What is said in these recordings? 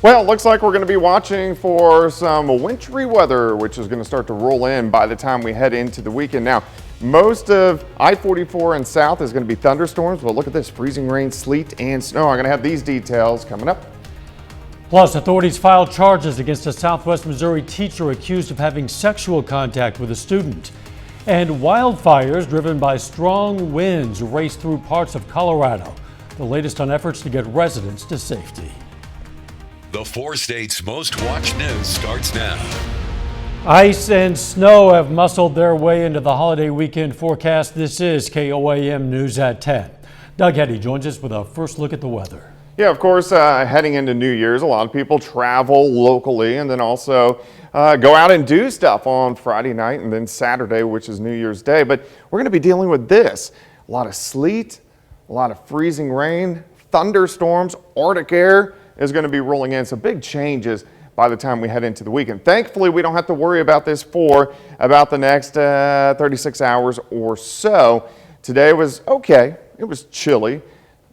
Well, it looks like we're going to be watching for some wintry weather, which is going to start to roll in by the time we head into the weekend. Now, most of I-44 and south is going to be thunderstorms, but look at this, freezing rain, sleet, and snow. I'm going to have these details coming up. Plus, authorities filed charges against a Southwest Missouri teacher accused of having sexual contact with a student. And wildfires driven by strong winds race through parts of Colorado. The latest on efforts to get residents to safety. The 4 states' most watched news starts now. Ice and snow have muscled their way into the holiday weekend forecast. This is KOAM News at 10. Doug Heddy joins us with a first look at the weather. Yeah, of course, heading into New Year's, a lot of people travel locally and then also go out and do stuff on Friday night and then Saturday, which is New Year's Day. But we're going to be dealing with this. A lot of sleet, a lot of freezing rain, thunderstorms, Arctic air is going to be rolling in. So big changes by the time we head into the weekend. Thankfully, we don't have to worry about this for about the next 36 hours or so. Today was okay. It was chilly.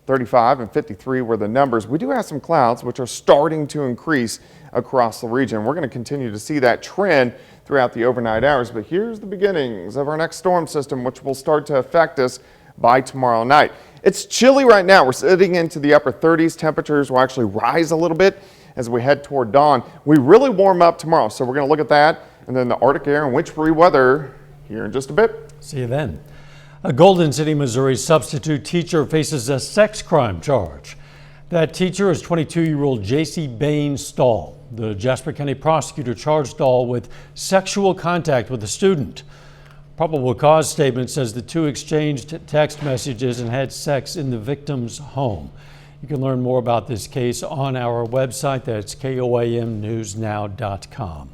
35 and 53 were the numbers. We do have some clouds which are starting to increase across the region. We're going to continue to see that trend throughout the overnight hours, but here's the beginnings of our next storm system, which will start to affect us by tomorrow night. It's chilly right now. We're sitting into the upper 30s. Temperatures will actually rise a little bit as we head toward dawn. We really warm up tomorrow, so we're going to look at that and then the Arctic air and wintry weather here in just a bit. See you then. A Golden City, Missouri substitute teacher faces a sex crime charge. That teacher is 22-year-old J.C. Bain Stahl. The Jasper County prosecutor charged Stahl with sexual contact with a student. Probable cause statement says the two exchanged text messages and had sex in the victim's home. You can learn more about this case on our website. That's KOAMnewsnow.com.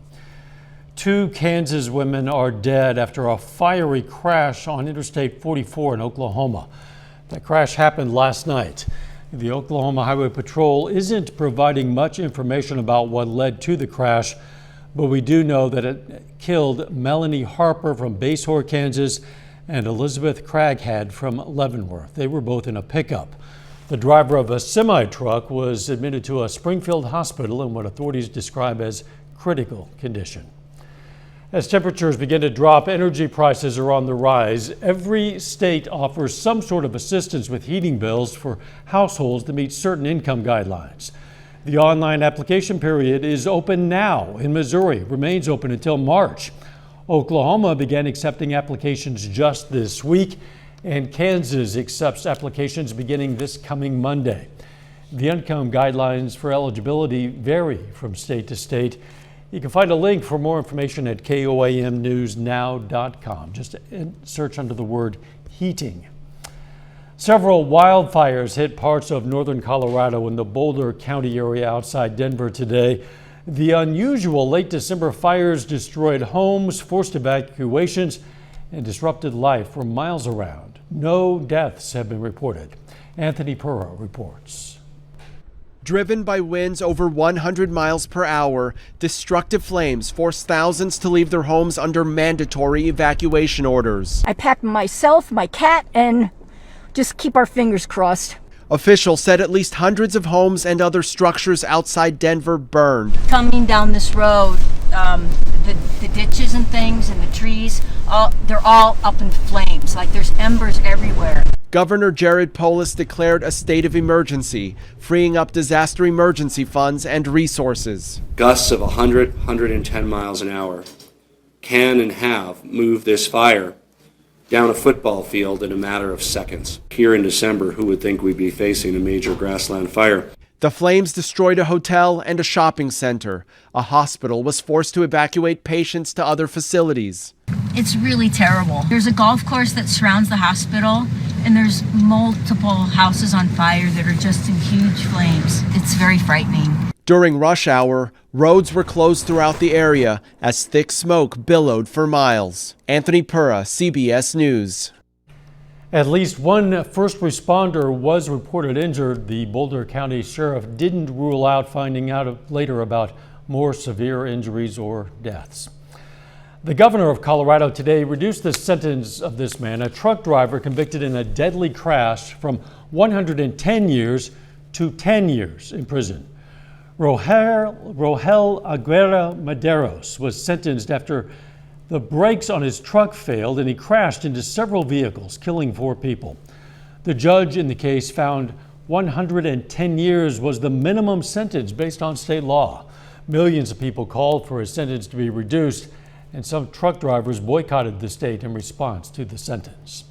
2 Kansas women are dead after a fiery crash on Interstate 44 in Oklahoma. That crash happened last night. The Oklahoma Highway Patrol isn't providing much information about what led to the crash, but we do know that it killed Melanie Harper from Basehor, Kansas, and Elizabeth Craghad from Leavenworth. They were both in a pickup. The driver of a semi-truck was admitted to a Springfield hospital in what authorities describe as critical condition. As temperatures begin to drop, energy prices are on the rise. Every state offers some sort of assistance with heating bills for households that meet certain income guidelines. The online application period is open now in Missouri, remains open until March. Oklahoma began accepting applications just this week, and Kansas accepts applications beginning this coming Monday. The income guidelines for eligibility vary from state to state. You can find a link for more information at KOAMnewsnow.com. Just search under the word heating. Several wildfires hit parts of northern Colorado in the Boulder County area outside Denver today. The unusual late December fires destroyed homes, forced evacuations, and disrupted life for miles around. No deaths have been reported. Anthony Purra reports. Driven by winds over 100 miles per hour, destructive flames forced thousands to leave their homes under mandatory evacuation orders. I packed myself, my cat, and just keep our fingers crossed. Officials said at least hundreds of homes and other structures outside Denver burned. Coming down this road, the ditches and things and the trees, they're all up in flames, like there's embers everywhere. Governor Jared Polis declared a state of emergency, freeing up disaster emergency funds and resources. Gusts of 100, 110 miles an hour can and have moved this fire down a football field in a matter of seconds. Here in December, who would think we'd be facing a major grassland fire? The flames destroyed a hotel and a shopping center. A hospital was forced to evacuate patients to other facilities. It's really terrible. There's a golf course that surrounds the hospital, and there's multiple houses on fire that are just in huge flames. It's very frightening. During rush hour, roads were closed throughout the area as thick smoke billowed for miles. Anthony Purra, CBS News. At least one first responder was reported injured. The Boulder County Sheriff didn't rule out finding out later about more severe injuries or deaths. The governor of Colorado today reduced the sentence of this man, a truck driver convicted in a deadly crash, from 110 years to 10 years in prison. Rogel Aguirre Maderos was sentenced after the brakes on his truck failed and he crashed into several vehicles, killing 4 people. The judge in the case found 110 years was the minimum sentence based on state law. Millions of people called for his sentence to be reduced, and some truck drivers boycotted the state in response to the sentence.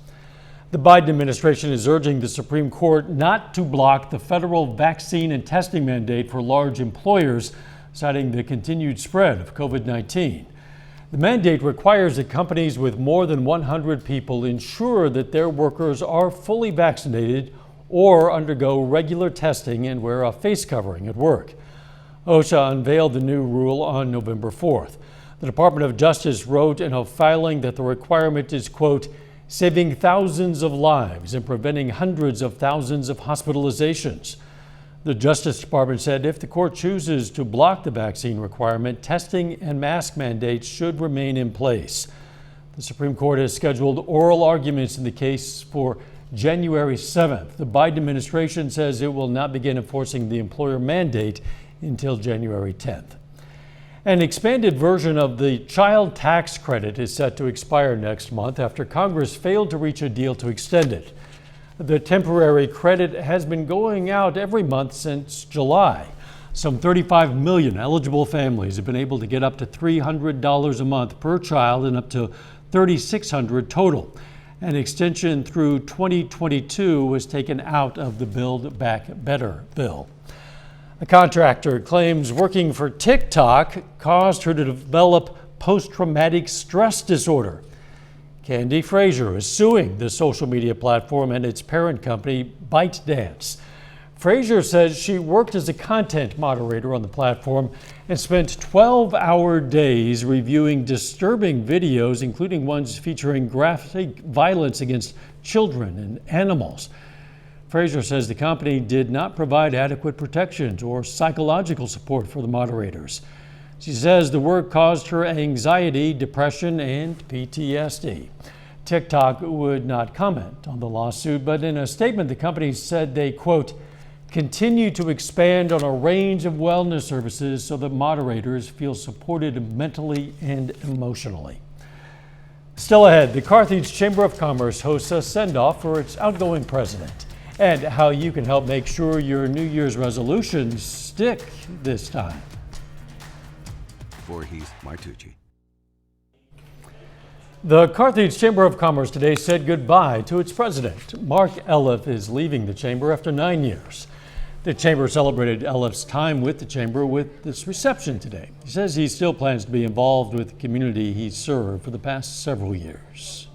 The Biden administration is urging the Supreme Court not to block the federal vaccine and testing mandate for large employers, citing the continued spread of COVID-19. The mandate requires that companies with more than 100 people ensure that their workers are fully vaccinated or undergo regular testing and wear a face covering at work. OSHA unveiled the new rule on November 4th. The Department of Justice wrote in a filing that the requirement is, quote, saving thousands of lives and preventing hundreds of thousands of hospitalizations. The Justice Department said if the court chooses to block the vaccine requirement, testing and mask mandates should remain in place. The Supreme Court has scheduled oral arguments in the case for January 7th. The Biden administration says it will not begin enforcing the employer mandate until January 10th. An expanded version of the child tax credit is set to expire next month after Congress failed to reach a deal to extend it. The temporary credit has been going out every month since July. Some 35 million eligible families have been able to get up to $300 a month per child and up to $3,600 total. An extension through 2022 was taken out of the Build Back Better bill. A contractor claims working for TikTok caused her to develop post-traumatic stress disorder. Candy Frazier is suing the social media platform and its parent company, ByteDance. Frazier says she worked as a content moderator on the platform and spent 12-hour days reviewing disturbing videos, including ones featuring graphic violence against children and animals. Frazier says the company did not provide adequate protections or psychological support for the moderators. She says the work caused her anxiety, depression, and PTSD. TikTok would not comment on the lawsuit, but in a statement, the company said they, quote, continue to expand on a range of wellness services so that moderators feel supported mentally and emotionally. Still ahead, the Carthage Chamber of Commerce hosts a send-off for its outgoing president, and how you can help make sure your New Year's resolutions stick this time. Voorhees Martucci. The Carthage Chamber of Commerce today said goodbye to its president. Mark Eliff is leaving the chamber after 9 years. The chamber celebrated Eliff's time with the chamber with this reception today. He says he still plans to be involved with the community he's served for the past several years.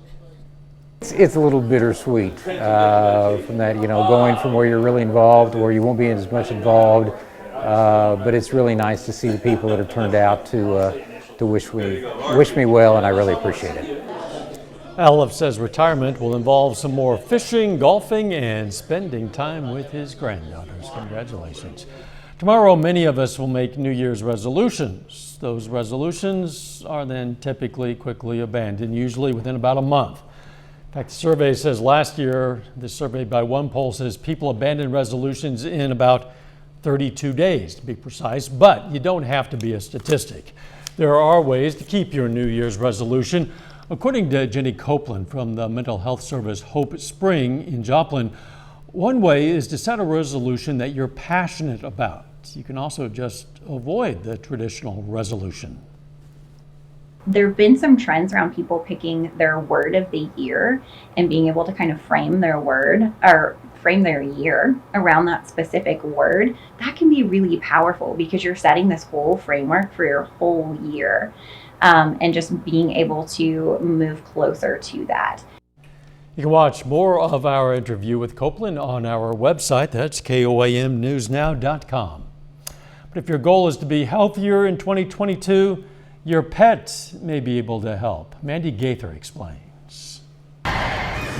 It's a little bittersweet from that, going from where you're really involved to where you won't be as much involved. But it's really nice to see the people that have turned out to wish me well, and I really appreciate it. Eliff says retirement will involve some more fishing, golfing, and spending time with his granddaughters. Congratulations. Tomorrow, many of us will make New Year's resolutions. Those resolutions are then typically quickly abandoned, usually within about a month. In fact, the survey says last year, the survey by one poll says people abandoned resolutions in about 32 days to be precise, but you don't have to be a statistic. There are ways to keep your New Year's resolution. According to Jenny Copeland from the mental health service Hope Spring in Joplin, one way is to set a resolution that you're passionate about. You can also just avoid the traditional resolution. There have been some trends around people picking their word of the year and being able to kind of frame their word or frame their year around that specific word. That can be really powerful because you're setting this whole framework for your whole year, and just being able to move closer to that. You can watch more of our interview with Copeland on our website. That's KOAMnewsnow.com. But if your goal is to be healthier in 2022, your pet may be able to help. Mandy Gaither explains.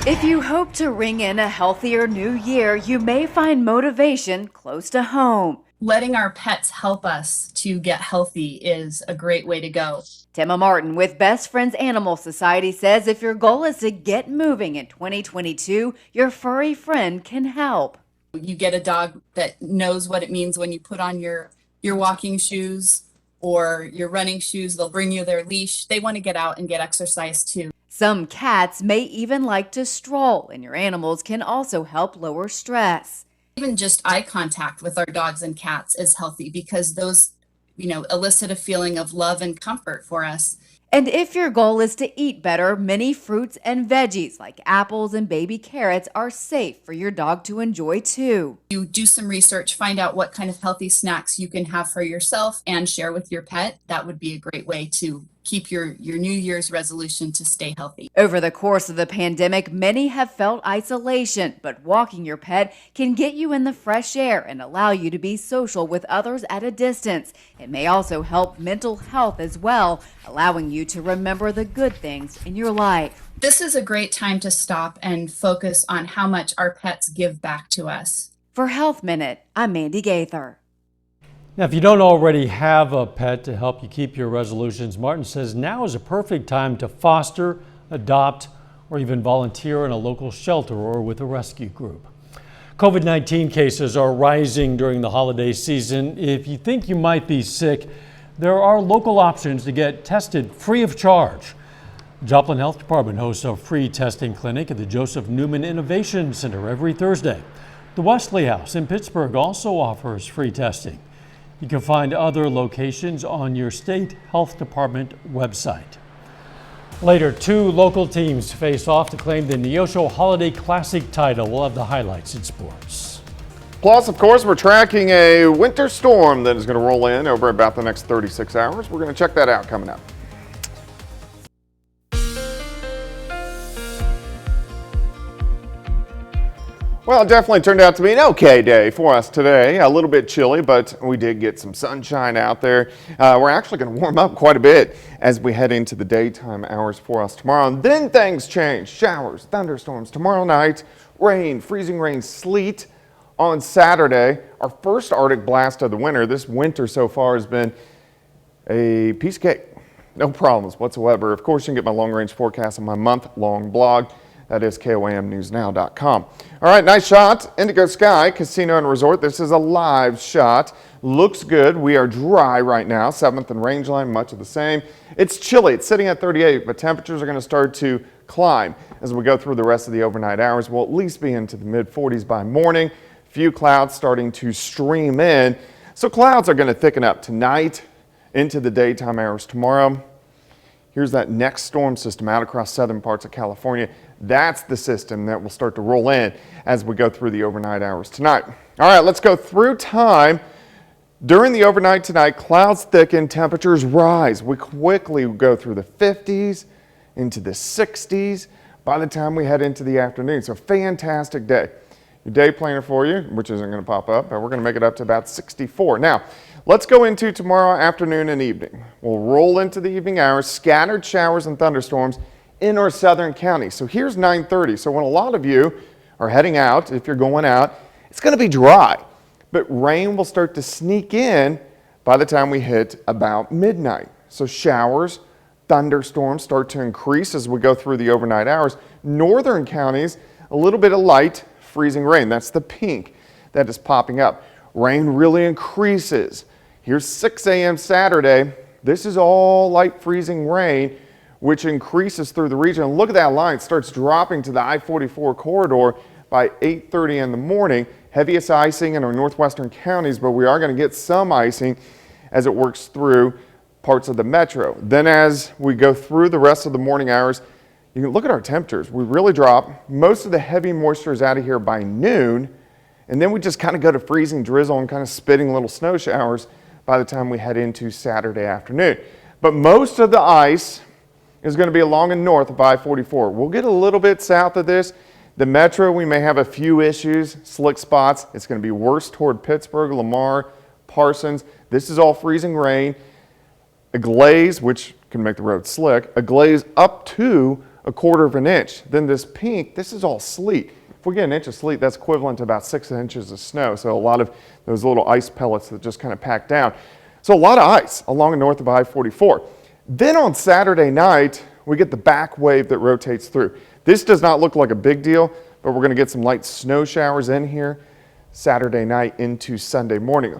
If you hope to ring in a healthier new year, you may find motivation close to home. Letting our pets help us to get healthy is a great way to go. Timma Martin with Best Friends Animal Society says if your goal is to get moving in 2022, your furry friend can help. You get a dog that knows what it means when you put on your your walking shoes or your running shoes. They'll bring you their leash. They want to get out and get exercise too. Some cats may even like to stroll, and your animals can also help lower stress. Even just eye contact with our dogs and cats is healthy because those, elicit a feeling of love and comfort for us. And if your goal is to eat better, many fruits and veggies like apples and baby carrots are safe for your dog to enjoy too. You do some research, find out what kind of healthy snacks you can have for yourself and share with your pet. That would be a great way to keep your New Year's resolution to stay healthy. Over the course of the pandemic, many have felt isolation, but walking your pet can get you in the fresh air and allow you to be social with others at a distance. It may also help mental health as well, allowing you to remember the good things in your life. This is a great time to stop and focus on how much our pets give back to us. For Health Minute, I'm Mandy Gaither. Now, if you don't already have a pet to help you keep your resolutions, Martin says now is a perfect time to foster, adopt, or even volunteer in a local shelter or with a rescue group. COVID-19 cases are rising during the holiday season. If you think you might be sick, there are local options to get tested free of charge. Joplin Health Department hosts a free testing clinic at the Joseph Newman Innovation Center every Thursday. The Wesley House in Pittsburg also offers free testing. You can find other locations on your state health department website. Later, 2 local teams face off to claim the Neosho Holiday Classic title. We'll have the highlights in sports. Plus, of course, we're tracking a winter storm that is going to roll in over about the next 36 hours. We're going to check that out coming up. Well, it definitely turned out to be an okay day for us today. A little bit chilly, but we did get some sunshine out there. We're actually going to warm up quite a bit as we head into the daytime hours for us tomorrow. And then things change. Showers, thunderstorms tomorrow night, rain, freezing rain, sleet on Saturday. Our first Arctic blast of the winter. This winter so far has been a piece of cake. No problems whatsoever. Of course, you can get my long-range forecast on my month-long blog. That is KOAMnewsnow.com. All right, nice shot. Indigo Sky Casino and Resort. This is a live shot. Looks good. We are dry right now. 7th and Rangeline, much of the same. It's chilly. It's sitting at 38, but temperatures are going to start to climb as we go through the rest of the overnight hours. We'll at least be into the mid-40s by morning. Few clouds starting to stream in. So clouds are going to thicken up tonight into the daytime hours tomorrow. Here's that next storm system out across southern parts of California. That's the system that will start to roll in as we go through the overnight hours tonight. All right, let's go through time. During the overnight tonight, clouds thicken, temperatures rise. We quickly go through the 50s into the 60s by the time we head into the afternoon. So fantastic day. Your day planner for you, which isn't going to pop up, but we're going to make it up to about 64. Now, let's go into tomorrow afternoon and evening. We'll roll into the evening hours, scattered showers and thunderstorms in our southern counties. So here's 9:30. So when a lot of you are heading out, if you're going out, it's going to be dry, but rain will start to sneak in by the time we hit about midnight. So showers, thunderstorms start to increase as we go through the overnight hours. Northern counties, a little bit of light freezing rain. That's the pink that is popping up. Rain really increases. Here's 6 a.m. Saturday. This is all light freezing rain, which increases through the region. And look at that line. It starts dropping to the I-44 corridor by 8:30 in the morning. Heaviest icing in our northwestern counties, but we are going to get some icing as it works through parts of the metro. Then as we go through the rest of the morning hours, you can look at our temperatures. We really drop. Most of the heavy moisture is out of here by noon, and then we just kind of go to freezing drizzle and kind of spitting little snow showers by the time we head into Saturday afternoon. But most of the ice is going to be along and north of I-44. We'll get a little bit south of this. The metro, we may have a few issues, slick spots. It's going to be worse toward Pittsburg, Lamar, Parsons. This is all freezing rain. A glaze, which can make the road slick, a glaze up to 1/4 of an inch. Then this pink, this is all sleet. If we get an inch of sleet, that's equivalent to about 6 inches of snow. So a lot of those little ice pellets that just kind of pack down. So a lot of ice along and north of I-44. Then on Saturday night, we get the back wave that rotates through. This does not look like a big deal, but we're going to get some light snow showers in here Saturday night into Sunday morning.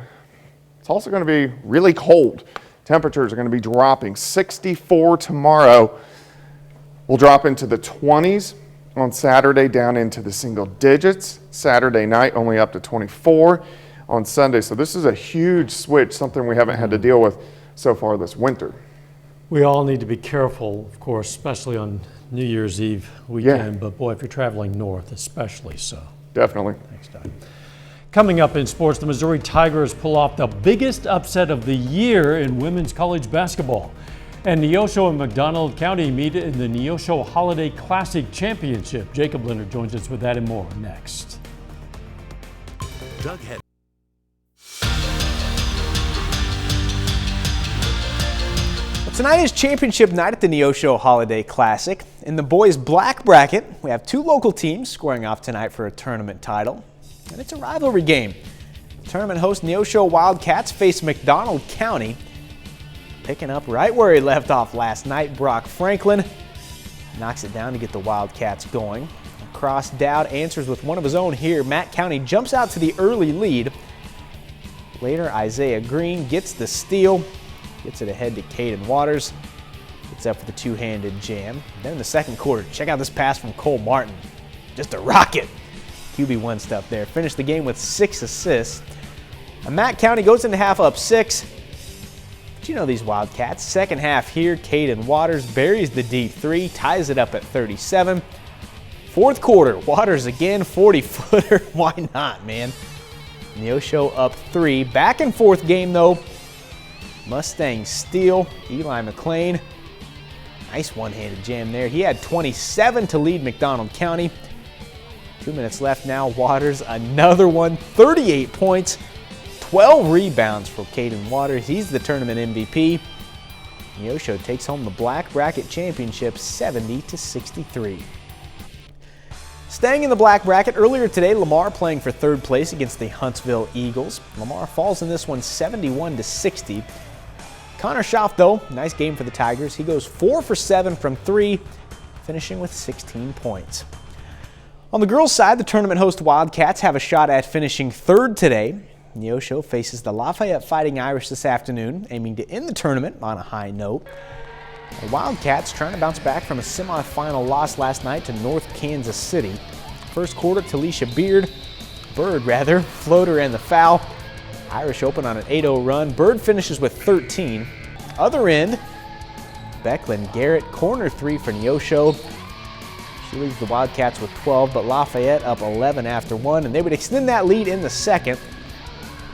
It's also going to be really cold. Temperatures are going to be dropping. 64 tomorrow. We'll drop into the 20s on Saturday, down into the single digits. Saturday night only up to 24 on Sunday. So this is a huge switch, something we haven't had to deal with so far this winter. We all need to be careful, of course, especially on New Year's Eve weekend. Yeah. But boy, if you're traveling north, especially so. Definitely. Thanks, Doug. Coming up in sports, the Missouri Tigers pull off the biggest upset of the year in women's college basketball. And Neosho and McDonald County meet in the Neosho Holiday Classic Championship. Jacob Leonard joins us with that and more next. Doug Head. Tonight is championship night at the Neosho Holiday Classic. In the boys' black bracket, we have two local teams squaring off tonight for a tournament title. And it's a rivalry game. Tournament host Neosho Wildcats face McDonald County. Picking up right where he left off last night, Brock Franklin knocks it down to get the Wildcats going. Cross Dowd answers with one of his own here. Matt County jumps out to the early lead. Later, Isaiah Green gets the steal. Gets it ahead to Caden Waters. Gets up for the two-handed jam. Then in the second quarter, check out this pass from Cole Martin. Just a rocket. QB1 stuff there. Finished the game with 6 assists. And Matt County goes into half up 6. But you know these Wildcats. Second half here, Caden Waters buries the deep 3, ties it up at 37. Fourth quarter, Waters again, 40-footer. Why not, man? Neosho up 3. Back and forth game, though. Mustangs steal. Eli McLean. Nice one-handed jam there. He had 27 to lead McDonald County. 2 minutes left now. Waters, another one. 38 points. 12 rebounds for Caden Waters. He's the tournament MVP. Neosho takes home the black bracket championship 70-63. Staying in the black bracket, earlier today, Lamar playing for third place against the Huntsville Eagles. Lamar falls in this one 71-60. Connor Schaff, though, nice game for the Tigers. He goes 4 for 7 from 3, finishing with 16 points. On the girls' side, the tournament host Wildcats have a shot at finishing third today. Neosho faces the Lafayette Fighting Irish this afternoon, aiming to end the tournament on a high note. The Wildcats trying to bounce back from a semifinal loss last night to North Kansas City. First quarter, Talisha Bird, floater and the foul. Irish open on an 8-0 run. Bird finishes with 13. Other end, Becklin Garrett, corner 3 for Neosho. She leads the Wildcats with 12, but Lafayette up 11 after 1, and they would extend that lead in the second.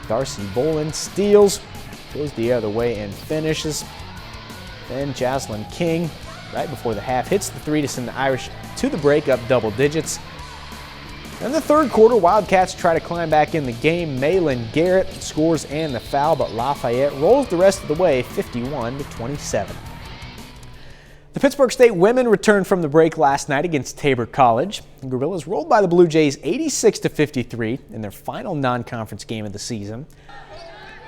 Darcy Bolin steals, goes the other way and finishes. Then Jaslyn King, right before the half, hits the 3 to send the Irish to the break up double digits. In the third quarter, Wildcats try to climb back in the game. Malin Garrett scores and the foul, but Lafayette rolls the rest of the way 51-27. The Pittsburg State women returned from the break last night against Tabor College. The Gorillas rolled by the Blue Jays 86-53 in their final non-conference game of the season.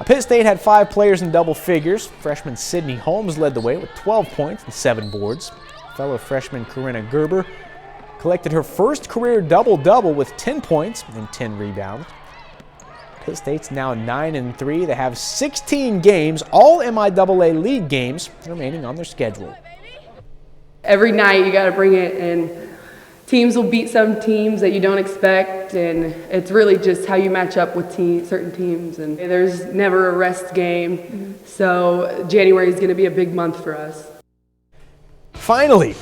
Pitt State had 5 players in double figures. Freshman Sydney Holmes led the way with 12 points and 7 boards. Fellow freshman Corinna Gerber collected her first career double-double with 10 points and 10 rebounds. Pitt State's now 9-3. They have 16 games, all MIAA league games, remaining on their schedule. Every night you got to bring it, and teams will beat some teams that you don't expect, and it's really just how you match up with certain teams. And there's never a rest game, so January is going to be a big month for us. Finally,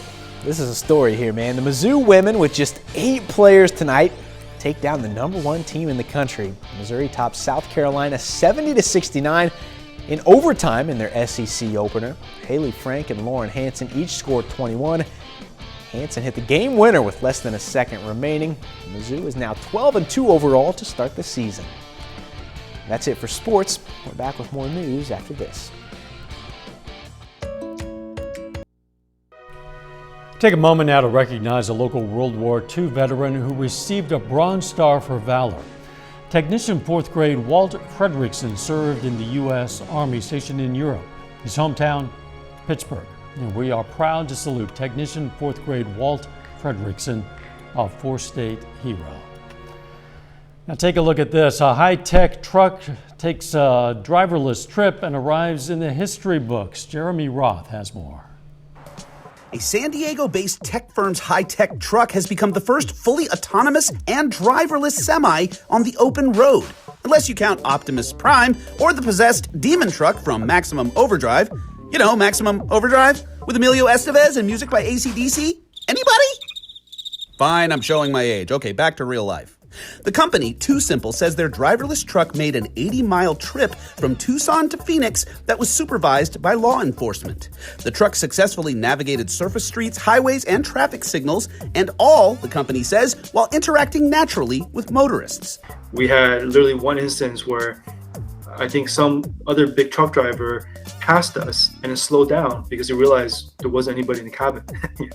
this is a story here, man. The Mizzou women, with just 8 players tonight, take down the #1 team in the country. Missouri tops South Carolina 70-69 in overtime in their SEC opener. Haley Frank and Lauren Hansen each scored 21. Hansen hit the game winner with less than a second remaining. Mizzou is now 12-2 overall to start the season. That's it for sports. We're back with more news after this. Take a moment now to recognize a local World War II veteran who received a Bronze Star for Valor. Technician 4th grade Walt Fredrickson served in the U.S. Army stationed in Europe. His hometown, Pittsburg. And we are proud to salute Technician 4th grade Walt Fredrickson, a 4-state hero. Now take a look at this. A high-tech truck takes a driverless trip and arrives in the history books. Jeremy Roth has more. A San Diego-based tech firm's high-tech truck has become the first fully autonomous and driverless semi on the open road. Unless you count Optimus Prime or the possessed demon truck from Maximum Overdrive. You know, Maximum Overdrive? With Emilio Estevez and music by AC/DC? Anybody? Fine, I'm showing my age. Okay, back to real life. The company, Too Simple, says their driverless truck made an 80-mile trip from Tucson to Phoenix that was supervised by law enforcement. The truck successfully navigated surface streets, highways, and traffic signals, and all, the company says, while interacting naturally with motorists. We had literally one instance where I think some other big truck driver passed us and it slowed down because he realized there wasn't anybody in the cabin. Yeah.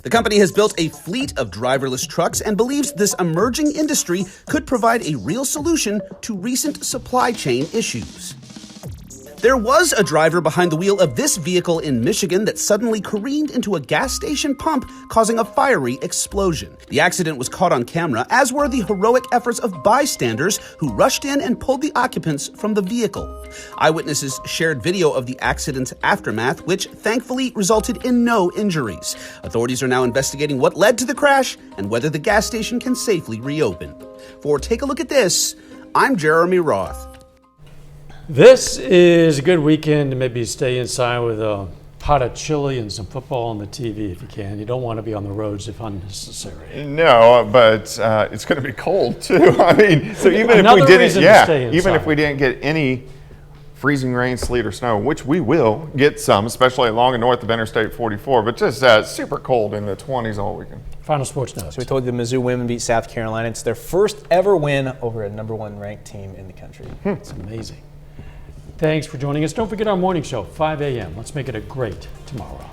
The company has built a fleet of driverless trucks and believes this emerging industry could provide a real solution to recent supply chain issues. There was a driver behind the wheel of this vehicle in Michigan that suddenly careened into a gas station pump, causing a fiery explosion. The accident was caught on camera, as were the heroic efforts of bystanders who rushed in and pulled the occupants from the vehicle. Eyewitnesses shared video of the accident's aftermath, which thankfully resulted in no injuries. Authorities are now investigating what led to the crash and whether the gas station can safely reopen. For Take a Look at This, I'm Jeremy Roth. This is a good weekend to maybe stay inside with a pot of chili and some football on the TV if you can. You don't want to be on the roads if unnecessary. No, but it's going to be cold too. I mean, so even if we didn't, even if we didn't get any freezing rain, sleet, or snow, which we will get some, especially along and north of Interstate 44, but just super cold in the 20s all weekend. Final sports notes. So we told you the Mizzou women beat South Carolina. It's their first ever win over a #1 ranked team in the country. It's amazing. Thanks for joining us. Don't forget our morning show, 5 a.m. Let's make it a great tomorrow.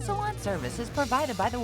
Salon service is provided by the